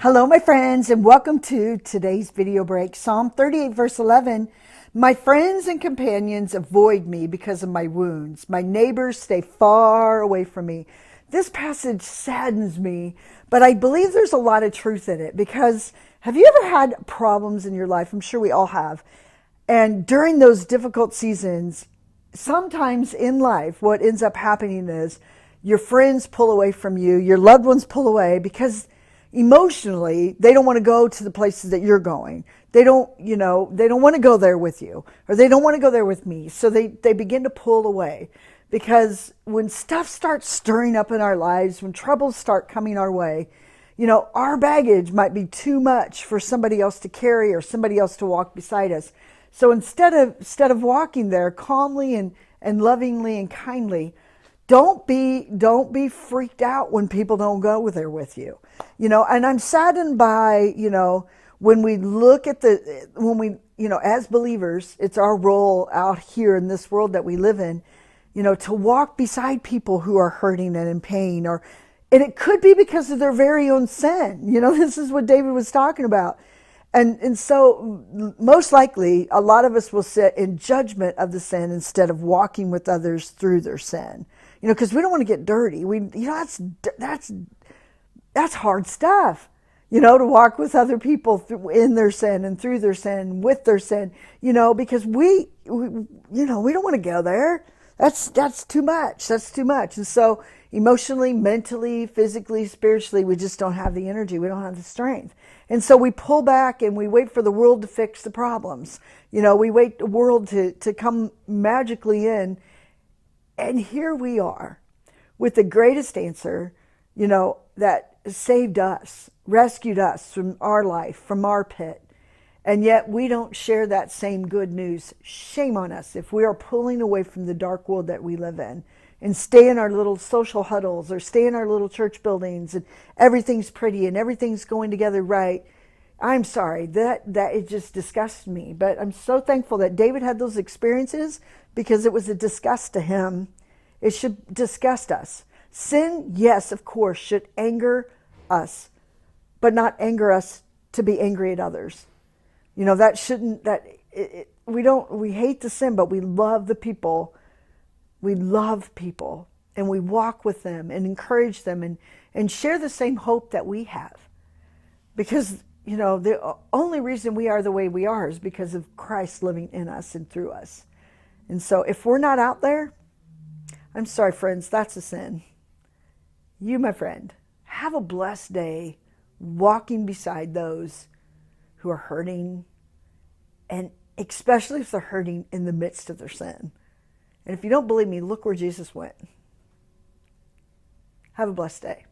Hello, my friends, and welcome to today's video break. Psalm 38, verse 11. My friends and companions avoid me because of my wounds. My neighbors stay far away from me. This passage saddens me, but I believe there's a lot of truth in it because have you ever had problems in your life? I'm sure we all have. And during those difficult seasons, sometimes in life, what ends up happening is your friends pull away from you, your loved ones pull away because emotionally they don't want to go to the places that you're going. They don't want to go there with you, or they don't want to go there with me. So they begin to pull away because when stuff starts stirring up in our lives, when troubles start coming our way, our baggage might be too much for somebody else to carry or somebody else to walk beside us. So instead of walking there calmly and lovingly and kindly, don't be freaked out when people don't go there with you. And I'm saddened by, when we look at as believers, it's our role out here in this world that we live in, to walk beside people who are hurting and in pain, and it could be because of their very own sin. This is what David was talking about. And so most likely a lot of us will sit in judgment of the sin instead of walking with others through their sin. Because we don't want to get dirty. That's hard stuff. To walk with other people in their sin and through their sin, with their sin. Because we don't want to go there. That's too much. That's too much. And so emotionally, mentally, physically, spiritually, we just don't have the energy. We don't have the strength. And so we pull back and we wait for the world to fix the problems. We wait the world to come magically in. And here we are with the greatest answer, that saved us, rescued us from our life, from our pit. And yet we don't share that same good news. Shame on us if we are pulling away from the dark world that we live in and stay in our little social huddles or stay in our little church buildings and everything's pretty and everything's going together right. I'm sorry, that it just disgusts me. But I'm so thankful that David had those experiences because it was a disgust to him. It should disgust us. Sin, yes, of course, should anger us, but not anger us to be angry at others. That shouldn't, we hate the sin, but we love the people. We love people and we walk with them and encourage them and share the same hope that we have. Because, the only reason we are the way we are is because of Christ living in us and through us. And so if we're not out there, I'm sorry, friends, that's a sin. You, my friend, have a blessed day walking beside those who are hurting, and especially if they're hurting in the midst of their sin. And if you don't believe me, look where Jesus went. Have a blessed day.